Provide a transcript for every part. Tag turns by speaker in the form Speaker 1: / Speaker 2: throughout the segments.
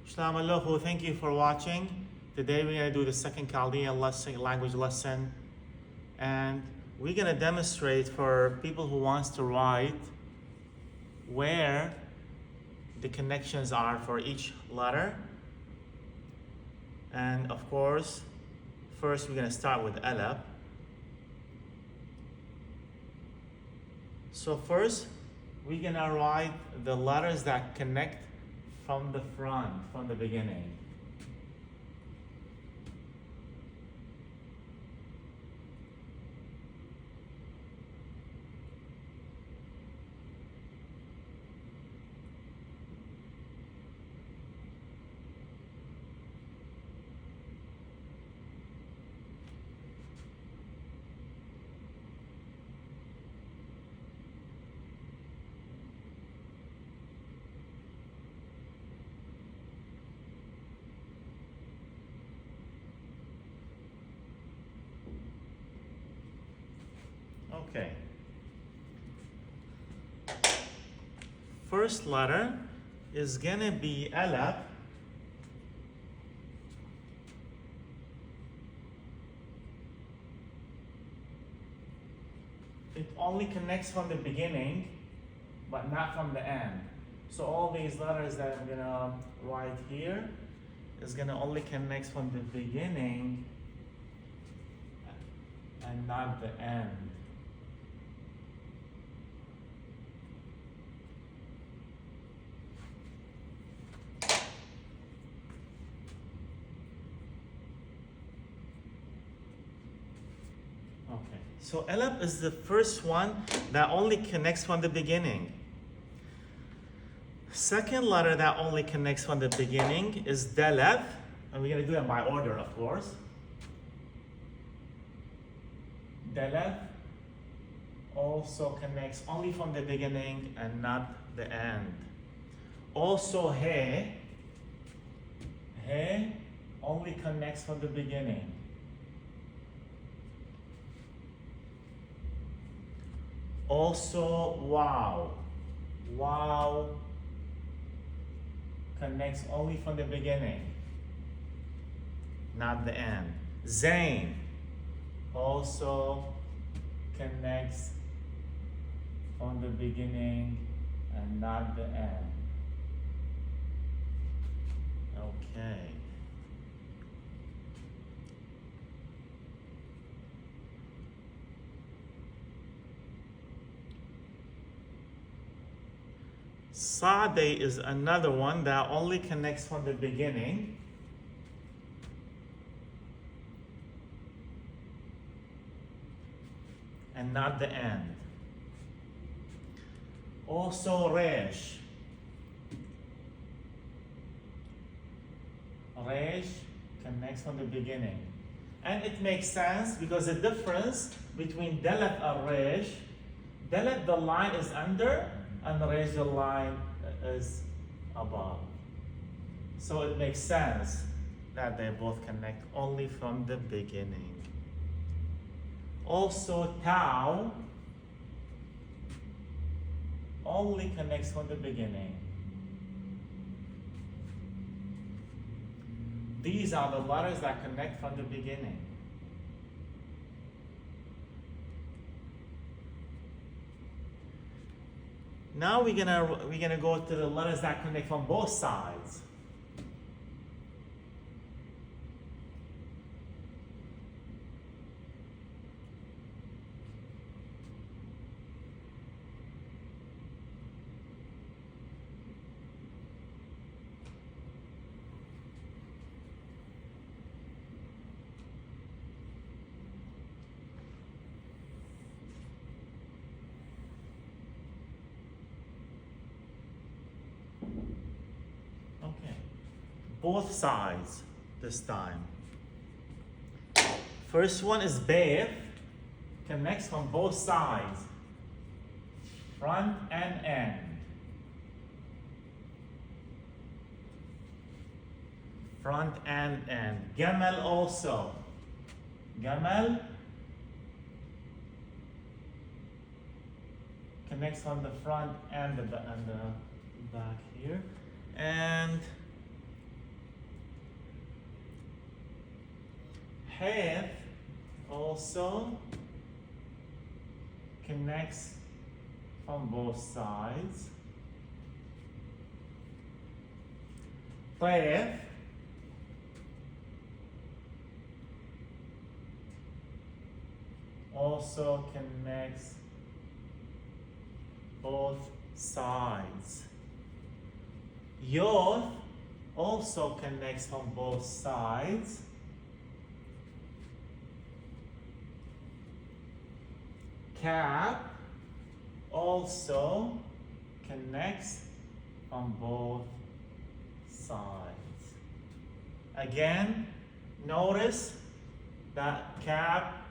Speaker 1: Shalom Alohu, thank you for watching. Today we're going to do the second Chaldean language lesson. And we're going to demonstrate for people who wants to write where the connections are for each letter. And of course, first we're going to start with Alab. So first, we're going to write the letters that connect from the front, from the beginning. Okay. First letter is gonna be Alab. It only connects from the beginning, but not from the end. So all these letters that I'm gonna write here is gonna only connect from the beginning and not the end. Okay, so Alab is the first one that only connects from the beginning. Second letter that only connects from the beginning is Dalab, and we're going to do it by order, of course. Dalab also connects only from the beginning and not the end. Also He only connects from the beginning. Also Wow connects only from the beginning, not the end. Zain also connects from the beginning and not the end. Okay. Sade is another one that only connects from the beginning. And not the end. Also Resh. Resh connects from the beginning. And it makes sense because the difference between Dalab and Resh, Dalab the line is under and Resh the line is above. So it makes sense that they both connect only from the beginning. Also Tau only connects from the beginning. These are the letters that connect from the beginning. Now we're gonna go to the letters that connect from both sides. Both sides this time. First one is Bev, connects from both sides, front and end. Front and end. Gamal also. Gamal connects on the front and the back here. And حيث also connects from both sides. طيف also connects both sides. Youth also connects from both sides. Cap also connects from both sides. Again, notice that cap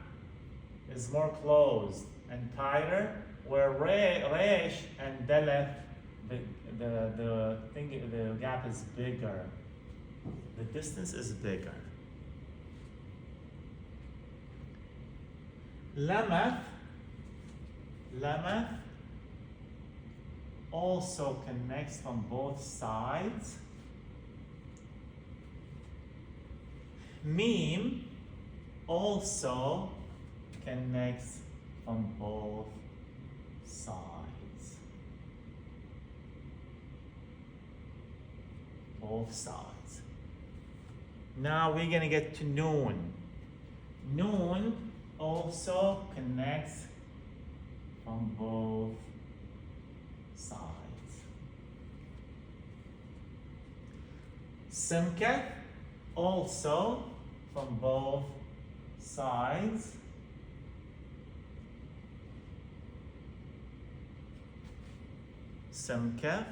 Speaker 1: is more closed and tighter, where resh and daleth, the gap is bigger. The distance is bigger. Lamath also connects from both sides. Meme also connects from both sides. Both sides. Now we're gonna get to noon. Noon also connects from both sides. Simket also from both sides. Simket.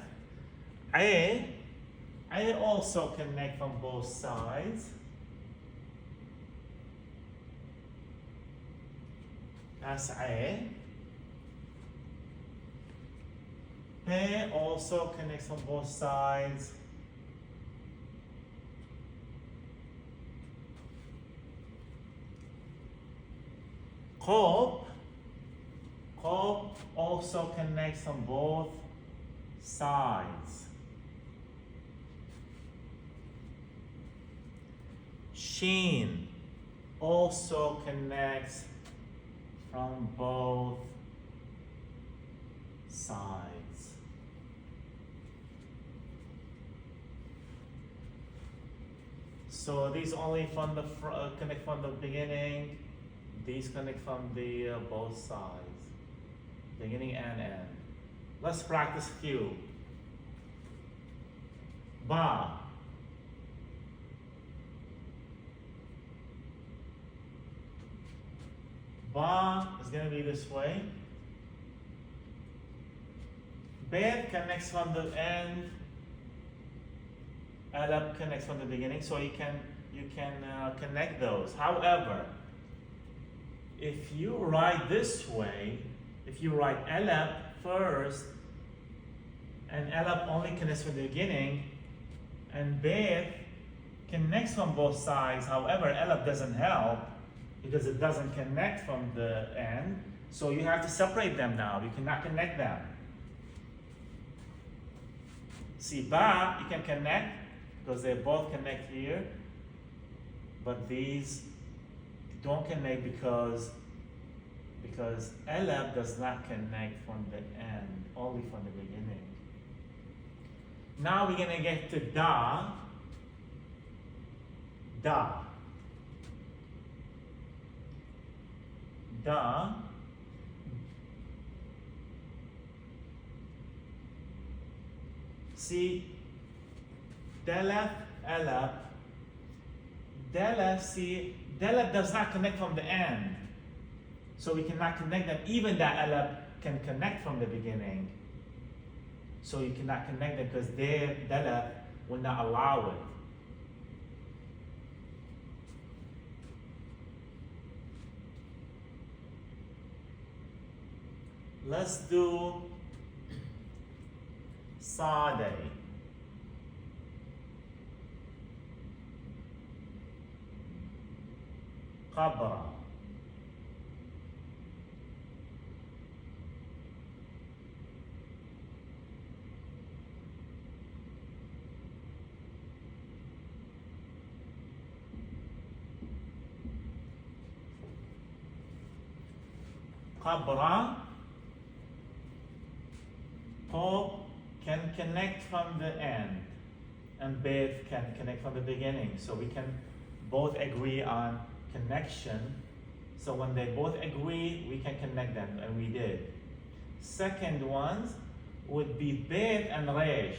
Speaker 1: I also connect from both sides. That's A. P also connects from both sides. Qop also connects from both sides. Sheen also connects from both sides. So these only from the connect from the beginning. These connect from the both sides, beginning and end. Let's practice few. Ba. Ba is going to be this way. Bet connects from the end. Alab connects from the beginning, so you can connect those. However, if you write this way, if you write Alab first, and Alab only connects from the beginning, and Bet connects from both sides. However, Alab doesn't help because it doesn't connect from the end. So you have to separate them now. You cannot connect them. See, Ba, you can connect because they both connect here, but these don't connect because Alab does not connect from the end, only from the beginning. Now we're gonna get to Da. Da. Da. See, Daleth, Alab. Daleth, see, Daleth does not connect from the end. So we cannot connect them. Even that Alab can connect from the beginning. So you cannot connect them because their Daleth will not allow it. Let's do Sade. Qabra. قبرة. Pop can connect from the end, and Beth can connect from the beginning. So we can both agree on connection. So when they both agree, we can connect them, and we did. Second ones would be Beth and Resh.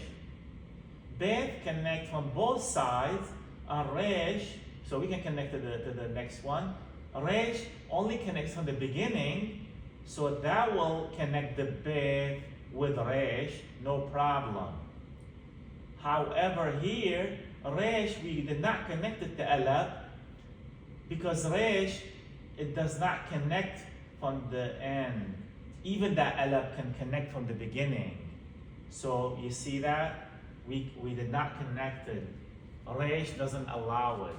Speaker 1: Beth connect from both sides, and Resh, so we can connect to the next one. Resh only connects from the beginning, so that will connect the Beth with Resh, no problem. However, here, Resh, we did not connect it to Alab, because Resh, it does not connect from the end. Even that Alab can connect from the beginning. So you see that? We did not connect it. Resh doesn't allow it.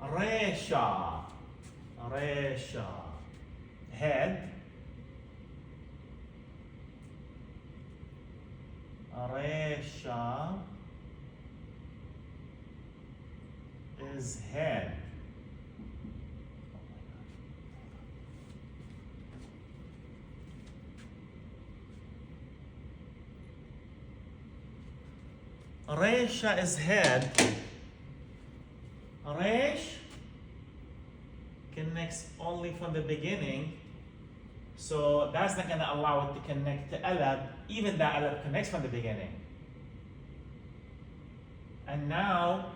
Speaker 1: Resha. Resha. Head. Resha is head. Resha is head. Resh connects only from the beginning, so that's not going to allow it to connect to Alab, even though Alab connects from the beginning. And now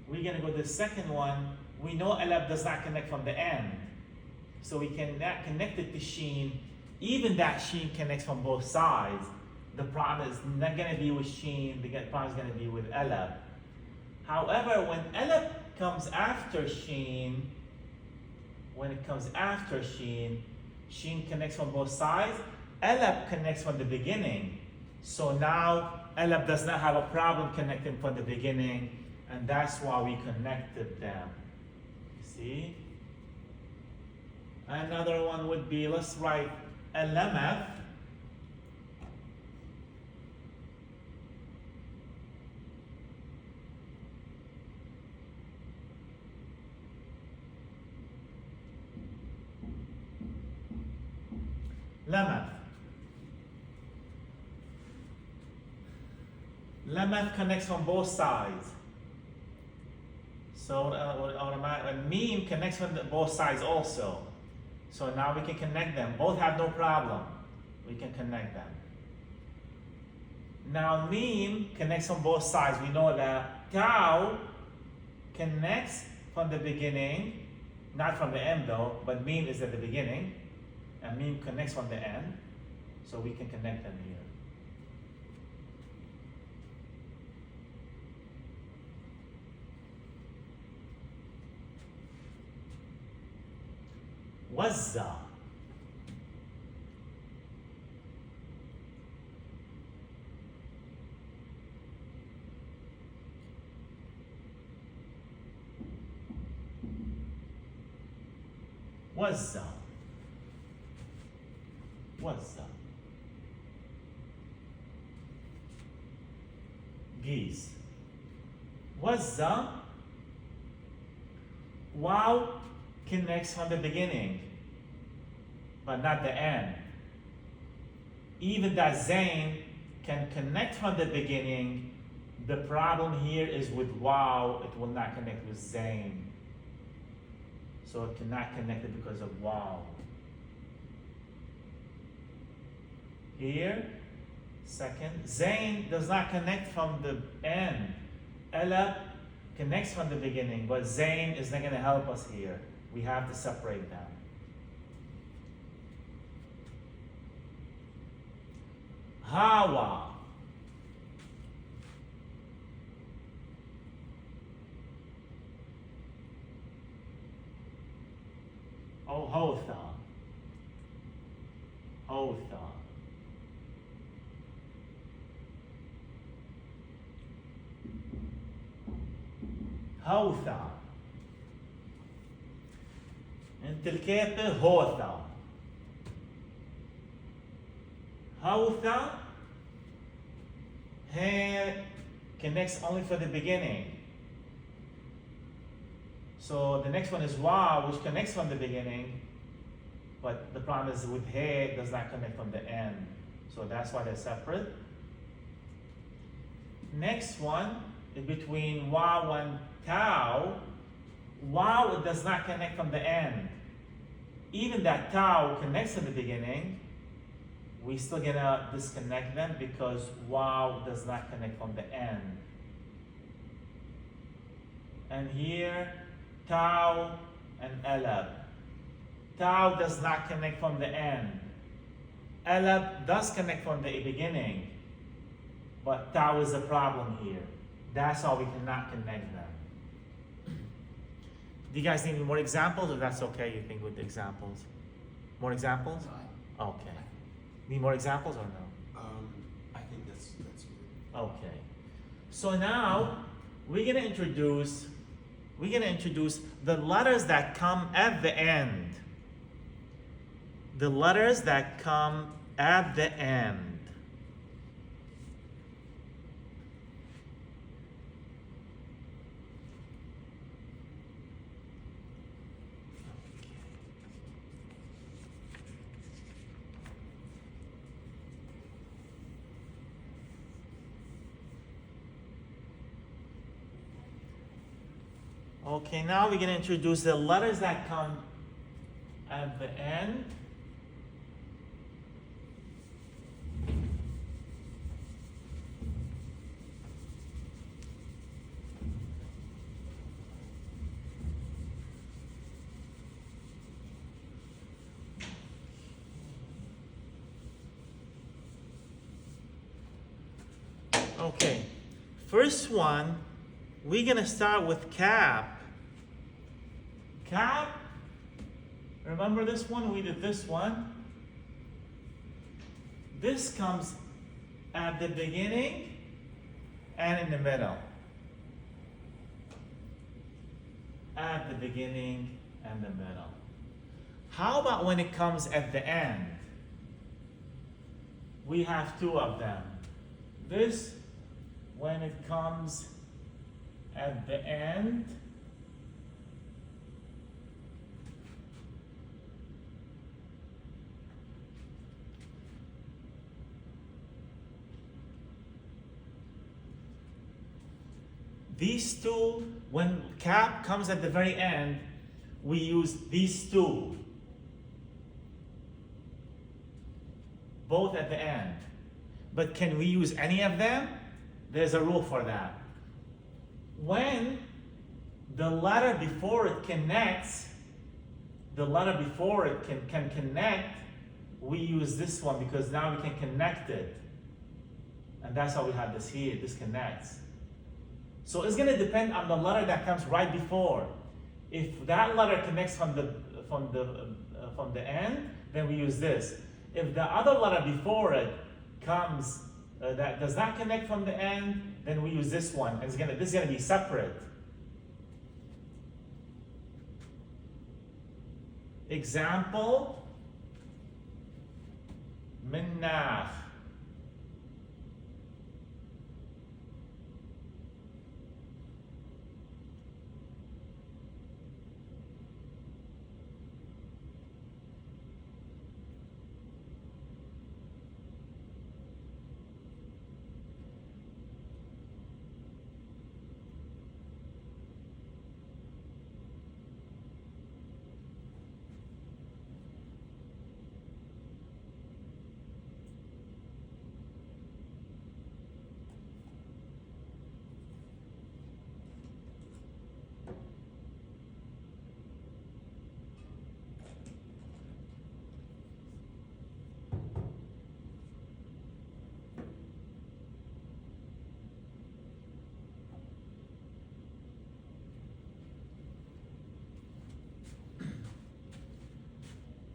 Speaker 1: we're going to go to the second one. We know Alab does not connect from the end, so we cannot connect it to Sheen, even that Sheen connects from both sides. The problem is not going to be with Sheen, the problem is going to be with Alab. However, when Alab comes after Sheen, Sheen connects from both sides, Alab connects from the beginning. So now Alab does not have a problem connecting from the beginning, and that's why we connected them. See? Another one would be, let's write Alameth. Lameth connects from both sides. So Meme connects from both sides also. So now we can connect them. Both have no problem. We can connect them. Now Meme connects from both sides. We know that Tau connects from the beginning, not from the end though, but Meme is at the beginning. And Meme connects from the end, so we can connect them here. Wazza. Wazza. Wazza. Geese. Wazza. Wow connects from the beginning, but not the end. Even that Zain can connect from the beginning. The problem here is with wow, it will not connect with Zain. So it cannot connect it because of wow. Here, second, Zain does not connect from the end. Ella connects from the beginning, but Zain is not going to help us here. We have to separate them. Hawa. Oh, Hotha. Hotha. Hotha. انت الكيبة هوثا. Hotha here connects only for the beginning. So the next one is wow, which connects from the beginning, but the problem is with he, it does not connect from the end. So that's why they're separate. Next one is between wow and tau. Wow, it does not connect from the end. Even that tau connects to the beginning, we still gonna disconnect them because wow does not connect from the end. And here, tau and elab. Tau does not connect from the end. Elab does connect from the beginning, but tau is a problem here. That's why we cannot connect them. Do you guys need more examples, or that's okay, you think, with the examples? More examples? Okay. Need more examples or no?
Speaker 2: I think that's good.
Speaker 1: Okay. So now we're gonna introduce the letters that come at the end. The letters that come at the end. Okay, now we're going to introduce the letters that come at the end. Okay, first one, we're going to start with cap. Cap, remember this one? We did this one. This comes at the beginning and in the middle. At the beginning and the middle. How about when it comes at the end? We have two of them. This, when it comes at the end, these two, when cap comes at the very end, we use these two. Both at the end. But can we use any of them? There's a rule for that. When the letter before it connects, the letter before it can connect, we use this one because now we can connect it. And that's how we have this here, this connects. So it's going to depend on the letter that comes right before. If that letter connects from the end, then we use this. If the other letter before it comes that does not connect from the end, then we use this one. And this is going to be separate. Example, minnaf.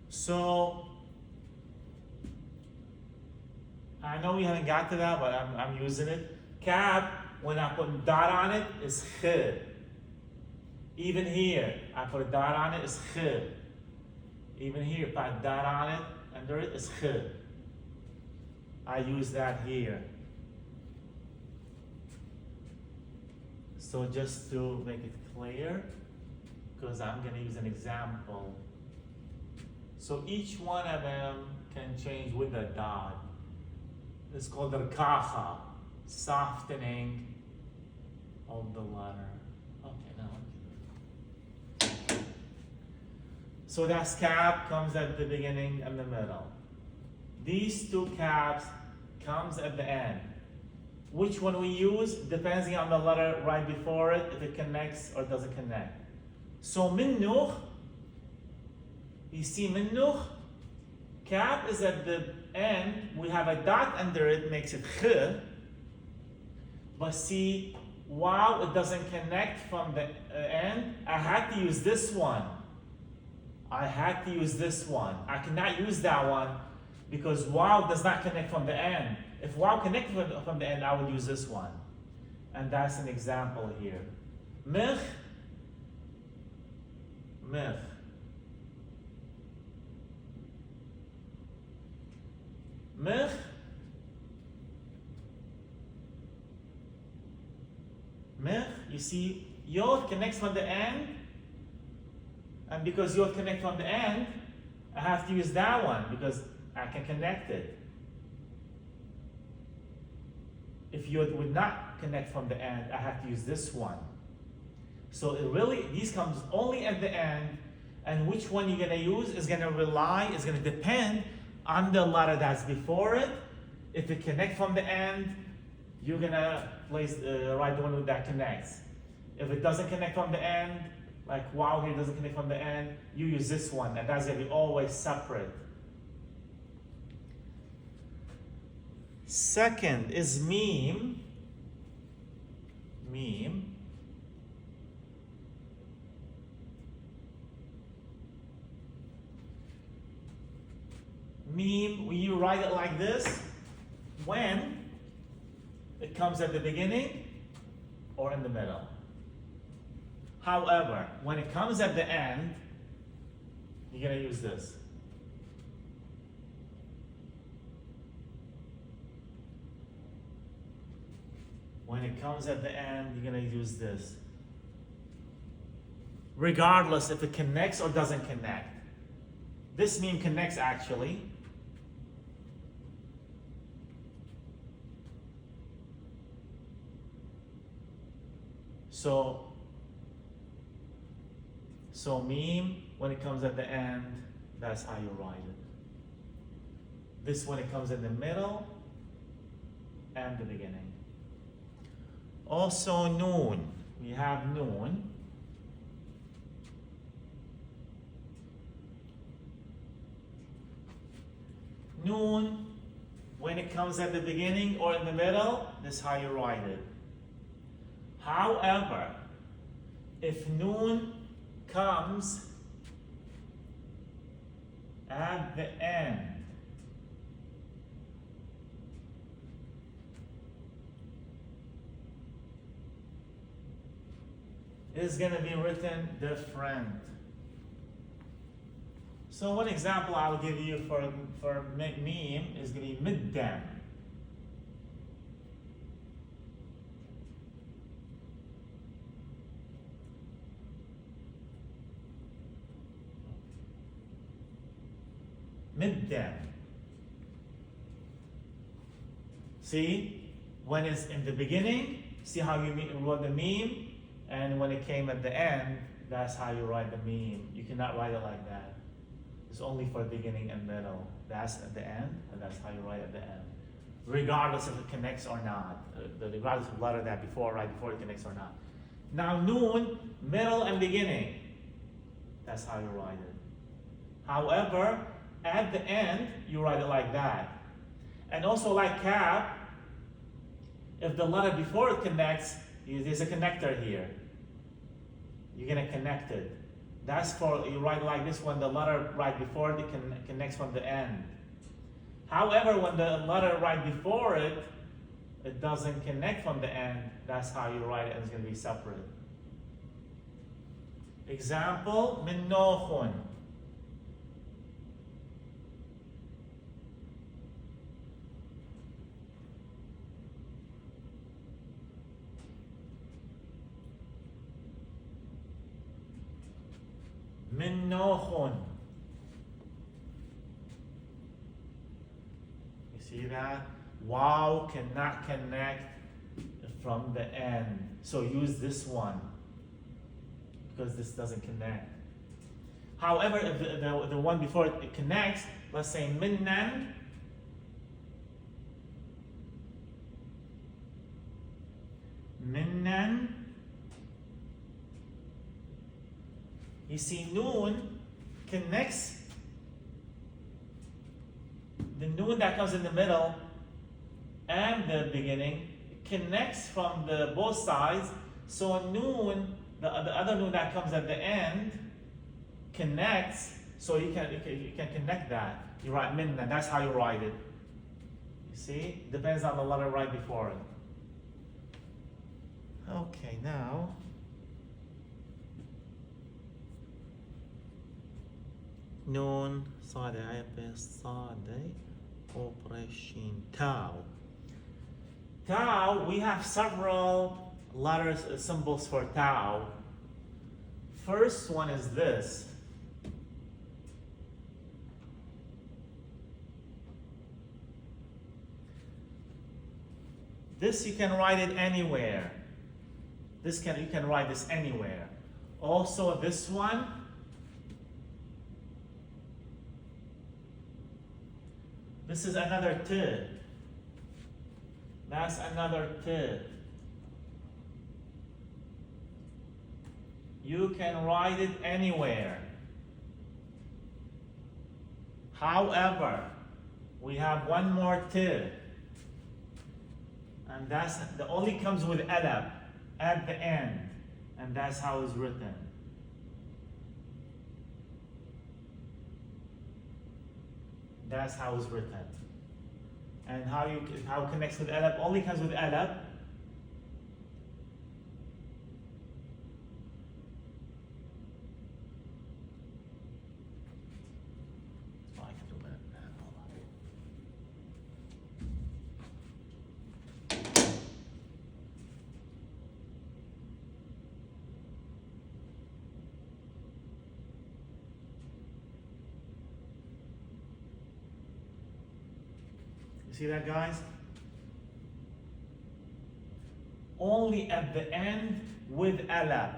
Speaker 1: So I know we haven't got to that, but I'm using it. Cap, when I put dot on it, is kh. Even here, I put a dot on it, it's kh. Even here, if I dot on it, under it, it's kh. I use that here. So just to make it clear, because I'm going to use an example. So each one of them can change with a dot. It's called rkaha, softening of the letter. Okay, now. So that's cap comes at the beginning and the middle. These two caps comes at the end. Which one we use depending on the letter right before it, if it connects or doesn't connect. So minnuch, you see minnuch, cap is at the end, we have a dot under it, makes it ch. But see, wow, it doesn't connect from the end. I had to use this one. I cannot use that one because wow does not connect from the end. If wow connected from the end, I would use this one. And that's an example here. Mich, mich. Mich, mich, you see, yod connects from the end, and because yod connects from the end, I have to use that one because I can connect it. If yod would not connect from the end, I have to use this one. So it really, these comes only at the end, and which one you're gonna use is gonna depend on the letter that's before it. If it connects from the end, you're gonna write the one that connects. If it doesn't connect from the end, like wow here doesn't connect from the end, you use this one, and that's gonna be always separate. Second is meme. Meme. Meme, when you write it like this, when it comes at the beginning or in the middle. However, when it comes at the end, you're going to use this. When it comes at the end, you're going to use this. Regardless if it connects or doesn't connect. This meme connects actually. So meme, when it comes at the end, that's how you write it. This when it comes in the middle and the beginning. Also noon, we have noon. Noon, when it comes at the beginning or in the middle, this is how you write it. However, if noon comes at the end, it's going to be written different. So one example I'll give you for meme is going to be middam. Middam. See, when it's in the beginning, see how you wrote the meme, and when it came at the end, that's how you write the meme. You cannot write it like that. It's only for beginning and middle. That's at the end, and that's how you write at the end. Regardless if it connects or not. Regardless of the letter that right before it connects or not. Now noon, middle and beginning. That's how you write it. However, at the end, you write it like that. And also like cap, if the letter before it connects, there's a connector here. You're gonna connect it. That's for, you write like this when the letter right before it connects from the end. However, when the letter right before it, it doesn't connect from the end, that's how you write it, and it's gonna be separate. Example, minnochun. منوخون. You see that? Wow cannot connect from the end. So use this one because this doesn't connect. However, if the one before it connects, let's say minnan. Minnan. You see, noon connects. The noon that comes in the middle and the beginning connects from the both sides. So noon, the other noon that comes at the end, connects. So you can connect that. You write minna. That's how you write it. You see, depends on the letter right before it. Okay, now. Noon, صاد عيب صاد operation tau. Tau, we have several letters, symbols for tau. First one is this. This you can write it anywhere. You can write this anywhere. Also this one. This is another T. That's another T. You can write it anywhere. However, we have one more T. And that's the only comes with alab at the end. And that's how it's written. That's how it's written. And how it connects with alab only comes with alab. So I can do that. Hold on. See that, guys? Only at the end with alab.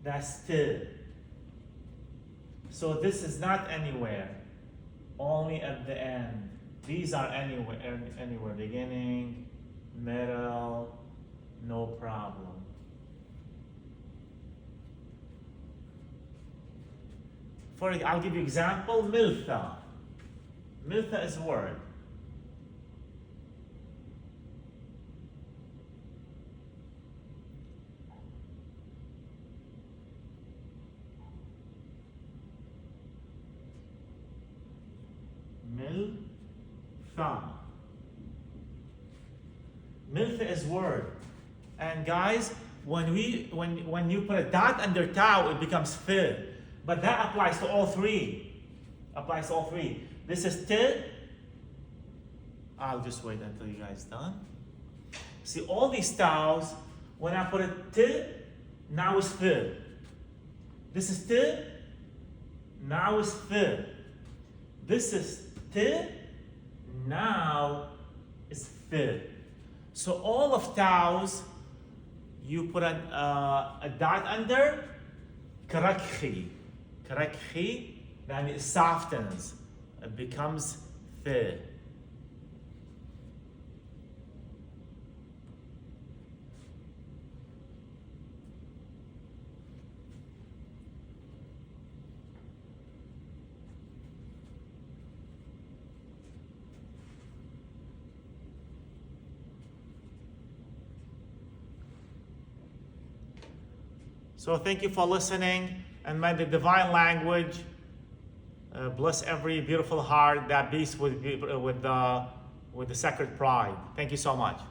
Speaker 1: That's T. So this is not anywhere. Only at the end. These are anywhere. Beginning, middle, no problem. I'll give you example. Miltha. Miltha is a word. Miltha. Miltha is word. And guys, when you put a dot under tau, it becomes th. But that applies to all three. This is t. I'll just wait until you guys done. See, all these taus, when I put a t, now it's th. This is t, now it's th. This is t, now it's th. So all of taus, you put a dot under, karakhi. Karakhi, then it softens. It becomes th. So thank you for listening, and may the divine language bless every beautiful heart that beats with the sacred pride. Thank you so much.